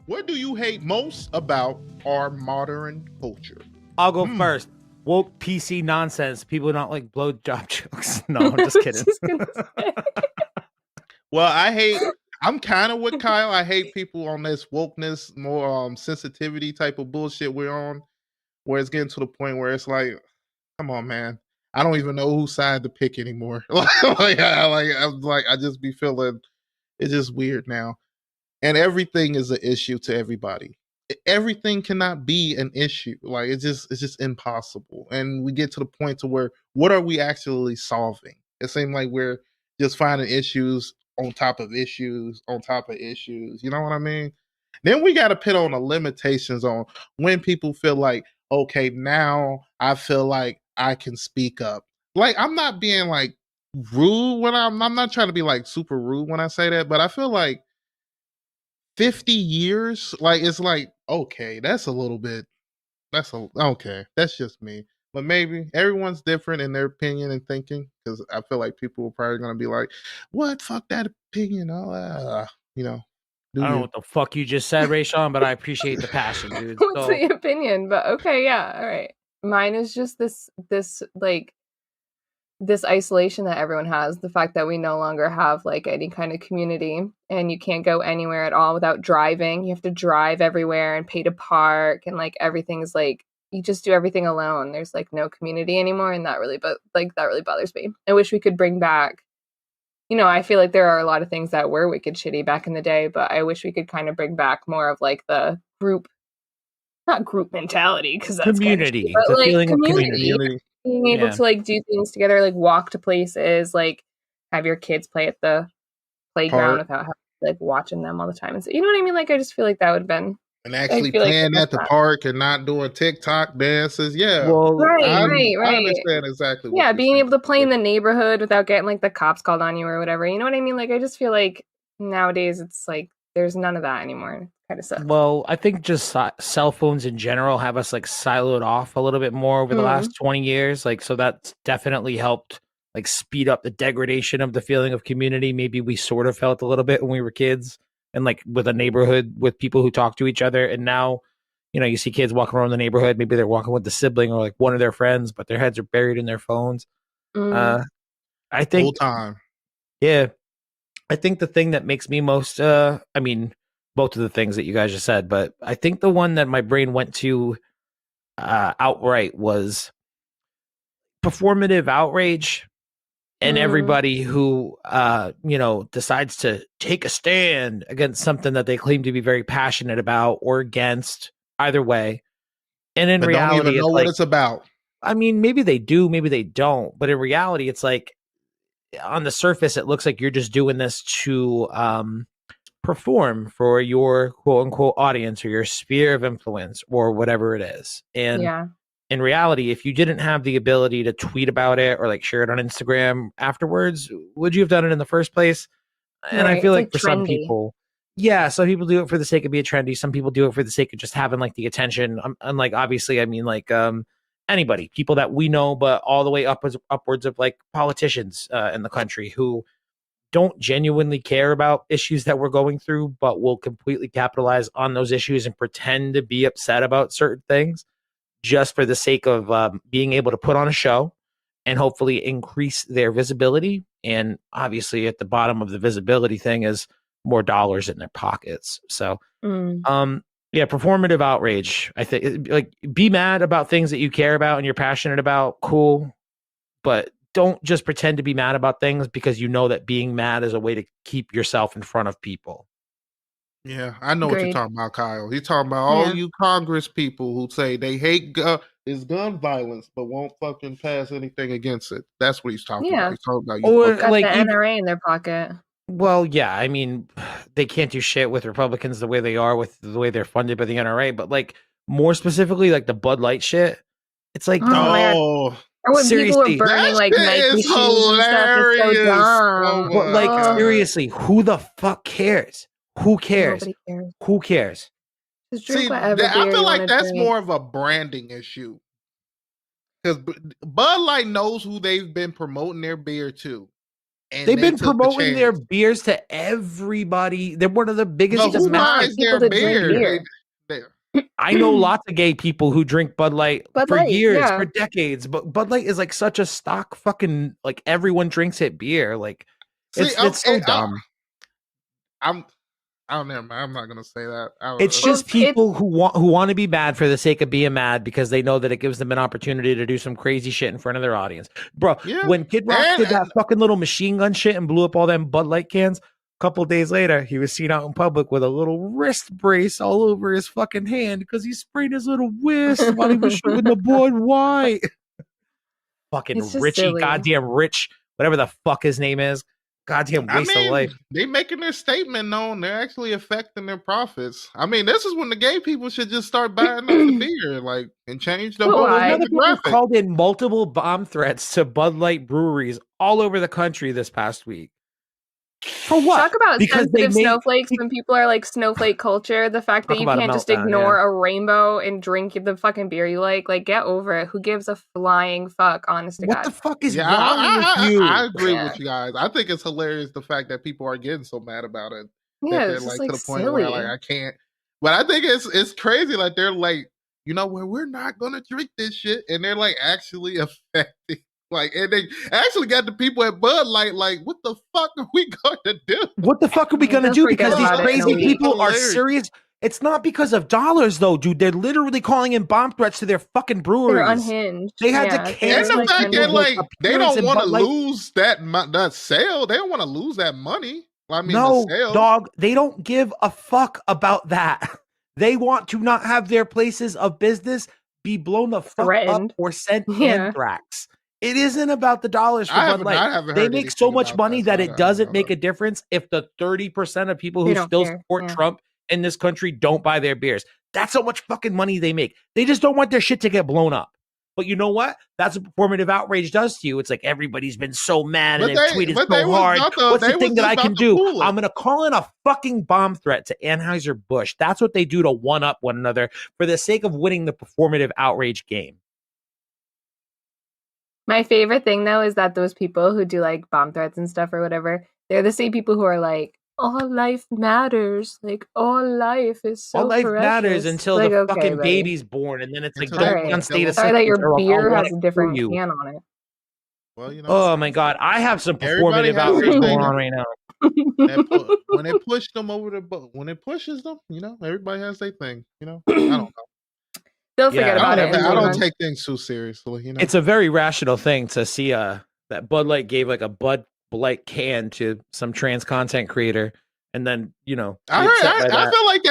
What do you hate most about our modern culture? I'll go first. Woke PC nonsense. People don't like blowjob jokes. No, I'm just kidding. Well, I'm kind of with Kyle. I hate people on this wokeness, more sensitivity type of bullshit we're on, where it's getting to the point where it's like, come on, man. I don't even know whose side to pick anymore. I just be feeling it's just weird now. And everything is an issue to everybody. Everything cannot be an issue. Like it's just impossible. And we get to the point to where what are we actually solving? It seems like we're just finding issues on top of issues on top of issues. You know what I mean? Then we got to put on the limitations on when people feel like, okay, now I feel like I can speak up. Like I'm not being like rude when I'm not trying to be like super rude when I say that, but I feel like 50 years, like it's like, okay, that's a little bit okay, that's just me. But maybe everyone's different in their opinion and thinking, because I feel like people are probably gonna be like, what, fuck that opinion, you know, I don't know what the fuck you just said, Rayshawn, but I appreciate the passion, dude. What's the opinion? But okay, yeah, all right. Mine is just this isolation that everyone has, the fact that we no longer have like any kind of community, and you can't go anywhere at all without driving. You have to drive everywhere and pay to park, and like everything's like you just do everything alone. There's like no community anymore, and that really bothers me. I wish we could bring back, I feel like there are a lot of things that were wicked shitty back in the day, but I wish we could kind of bring back more of like the not group mentality, because that's community, kind of shitty, but the like feeling of community. Being able to like do things together, like walk to places, like have your kids play at the playground without like watching them all the time. And so, you know what I mean? Like, I just feel like that would have been. And actually playing at the park and not doing TikTok dances. Yeah. Well, right. I understand exactly what you're being able to play in the neighborhood without getting like the cops called on you or whatever. You know what I mean? Like, I just feel like nowadays it's like there's none of that anymore. Kind of sucks. Well, I think just cell phones in general have us like siloed off a little bit more over the last 20 years. Like, so that's definitely helped like speed up the degradation of the feeling of community. Maybe we sort of felt a little bit when we were kids and like with a neighborhood with people who talk to each other. And now, you see kids walking around the neighborhood. Maybe they're walking with the sibling or like one of their friends, but their heads are buried in their phones. I think whole time. Yeah. I think the thing that makes me most, both of the things that you guys just said, but I think the one that my brain went to outright was performative outrage, and everybody who decides to take a stand against something that they claim to be very passionate about or against, either way. And in reality, don't even know what it's about. I mean, maybe they do, maybe they don't, but in reality, it's like on the surface, it looks like you're just doing this to perform for your quote unquote audience or your sphere of influence or whatever it is. And in reality, if you didn't have the ability to tweet about it or like share it on Instagram afterwards, would you have done it in the first place? And I feel like for some people, some people do it for the sake of being trendy. Some people do it for the sake of just having like the attention. Unlike obviously, I mean like anybody, people that we know, but all the way upwards of like politicians in the country who don't genuinely care about issues that we're going through, but will completely capitalize on those issues and pretend to be upset about certain things just for the sake of being able to put on a show and hopefully increase their visibility. And obviously at the bottom of the visibility thing is more dollars in their pockets. So, performative outrage. I think like be mad about things that you care about and you're passionate about. Cool. But don't just pretend to be mad about things because you know that being mad is a way to keep yourself in front of people. Yeah, I know what you're talking about, Kyle. He's talking about all you Congress people who say they hate gun violence, but won't fucking pass anything against it. That's what he's talking about. He's talking about you got like the NRA in their pocket. Well, yeah, I mean, they can't do shit with Republicans the way they are with the way they're funded by the NRA, but like more specifically, like the Bud Light shit. It's like, or when seriously, people are burning like Nike shoes and stuff, it's so dumb. But like, seriously, who the fuck cares? Who cares? Nobody cares. Who cares? See, I feel like that's more of a branding issue. Because Bud Light knows who they've been promoting their beer to. and They've they been took the promoting their chance. beers to everybody. They're one of the biggest But who Not domestic. buys people their that drink beer? beer. I know lots of gay people who drink Bud Light Bud for Light, years, yeah. for decades, but Bud Light is like such a stock fucking, like, everyone drinks it beer. Like, See, it's so dumb. I'm I don't know, man. I'm not gonna say that. It's Well, just people who want to be mad for the sake of being mad because they know that it gives them an opportunity to do some crazy shit in front of their audience. Bro, yeah. when Kid Rock did that fucking little machine gun shit and blew up all them Bud Light cans, a couple days later, he was seen out in public with a little wrist brace all over his fucking hand because he sprayed his little wrist while he was shooting the Bud White. Fucking It's just Richie, silly. goddamn Rich, whatever the fuck his name is. Goddamn waste of life. They making their statement known. They're actually affecting their profits. I mean, this is when the gay people should just start buying up the beer, like, and change the But whole why? Another people demographic. called in multiple bomb threats to Bud Light breweries all over the country this past week. For what? Talk about Because they sensitive made snowflakes when people are like snowflake culture. The fact that Talk you about a can't just meltdown, ignore yeah. a rainbow and drink the fucking beer you like get over it. Who gives a flying fuck, honest to what God? the fuck is Yeah, wrong with you? I agree Yeah. with you guys. I think it's hilarious the fact that people are getting so mad about it. Yeah, That they're it's just like to like the point where silly. like I can't. But I think it's crazy. Like they're like, you know, where we're not gonna drink this shit, and they're like actually affecting. Like, and they actually got the people at Bud Light like, what the fuck are we going to do? What the fuck are we gonna Just do? forget Because these about it in a crazy week. people are Hilarious. serious. It's not because of dollars, though, dude. They're literally calling in bomb threats to their fucking breweries. They're unhinged. They had to Yeah, cancel And the fact that like, like they appearance don't in want to Bud Light. lose that sale. They don't want to lose that money. I mean, No, the sales. dog, they don't give a fuck about that. They want to not have their places of business be blown the fuck Threatened. up or sent Yeah. anthrax. It isn't about the dollars for Bud Light. haven't They heard make so anything much about money that so it I doesn't don't make know. a difference if the 30% of people They who don't still care, support yeah. Trump in this country don't buy their beers. That's how much fucking money they make. They just don't want their shit to get blown up. But you know what? That's what performative outrage does to you. It's like everybody's been so mad and they've tweeted so hard. What's the thing that I can do? I'm going to call in a fucking bomb threat to Anheuser-Busch. That's what they do to one-up one another for the sake of winning the performative outrage game. My favorite thing, though, is that those people who do like bomb threats and stuff or whatever, they're the same people who are like, all life matters. Like, all life is so all life precious. matters until like, the okay, fucking buddy. baby's born, and then it's like, Until don't they be on kill state them. Sorry that assistance your or beer I'll has let a it different through you. can on it. Well, you know. Oh my god, I have some Everybody performative has outrage their going thing. on right now. When it pushed them over when it pushes them, you know, everybody has their thing. You know, I don't know. They'll forget about it. I don't take things too seriously. You know, It's a very rational thing to see that Bud Light gave like a Bud Light can to some trans content creator, and then I feel like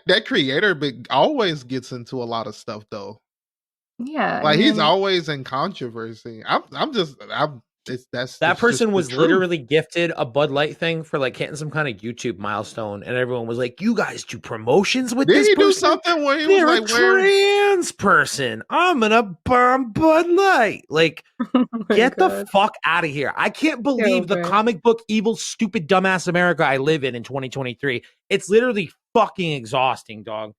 that creator always gets into a lot of stuff though. Yeah, Like he's always in controversy. That person was literally gifted a Bud Light thing for like hitting some kind of YouTube milestone, and everyone was like, "You guys do promotions with this person? Did he do something where he They're was like, a trans person. I'm gonna bomb Bud Light. Like, get the fuck out of here! I can't believe the comic book evil, stupid, dumbass America I live in 2023. It's literally fucking exhausting, dog."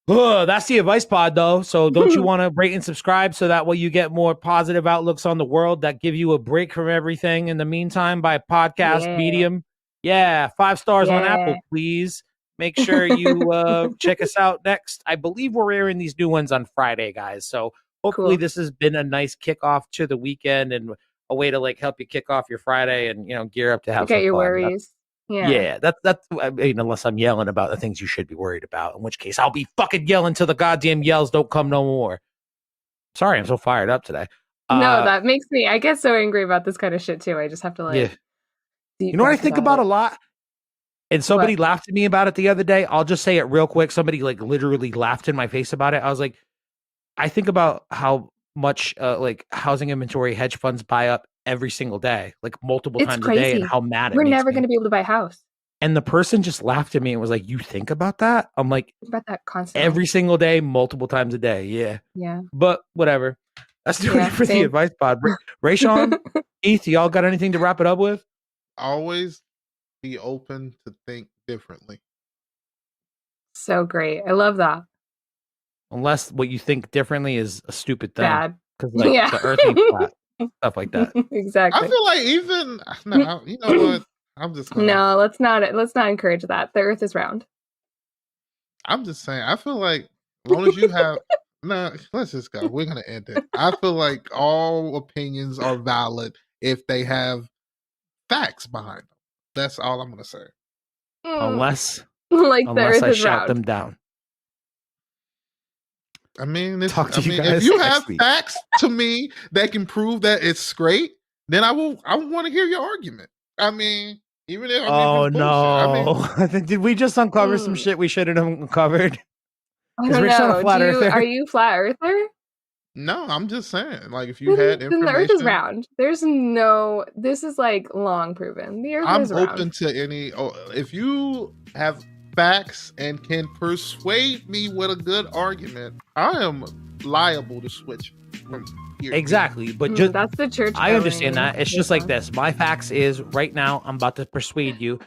That's the advice pod, though. So don't you want to rate and subscribe so that way you get more positive outlooks on the world that give you a break from everything in the meantime by podcast medium? Yeah, 5 stars on Apple, please. Make sure you check us out next. I believe we're airing these new ones on Friday, guys. So hopefully this has been a nice kickoff to the weekend and a way to like help you kick off your Friday and gear up to have some your fun. worries. Yeah, that's I mean, unless I'm yelling about the things you should be worried about, in which case I'll be fucking yelling till the goddamn yells don't come no more. Sorry, I'm so fired up today. No, that makes me. I get so angry about this kind of shit too. I just have to like. You know what I think about a lot? And somebody laughed at me about it the other day. I'll just say it real quick. Somebody like literally laughed in my face about it. I was like, I think about how much like housing inventory hedge funds buy up every single day, like multiple times a day, and how mad we're never going to be able to buy a house. And the person just laughed at me and was like, "You think about that?" I'm like, think about that constantly. Every single day, multiple times a day. Yeah. Yeah. But whatever. That's doing it for the advice pod. Rayshawn, Heath, y'all got anything to wrap it up with? Always be open to think differently. So great. I love that. Unless what you think differently is a stupid thing. Bad. Because like the earth ain't flat. stuff like that. I Exactly. feel like even no, you know what? I'm just gonna. No, let's not encourage that. The Earth is round. I'm just saying. I feel like as long as you have. No, let's just go. We're gonna end it. I feel like all opinions are valid if they have facts behind them. That's all I'm gonna say. Unless Like the unless Earth I is shout round. them down. I mean, Talk to you if guys you next have week. facts to me that can prove that it's straight, then I want to hear your argument. I mean, even if Oh it's bullshit. I mean, no! Did we just uncover some Mm. shit we shouldn't have uncovered? I Because don't Rich not a know. flat earther. Are you flat earther? no, I'm just saying. Like, if you had Then the Earth is information, round. There's no. This is like long proven. The Earth I'm is open round. to any. Oh, if you have facts and can persuade me with a good argument, I am liable to switch from here. Exactly, but just That's the church. I understand going that. It's just like on. this. My facts is right now. I'm about to persuade you.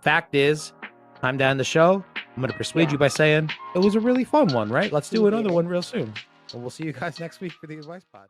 Fact is, time to end the show. I'm going to persuade you by saying it was a really fun one, right? Let's do another one real soon. And we'll see you guys next week for the Advice Pod.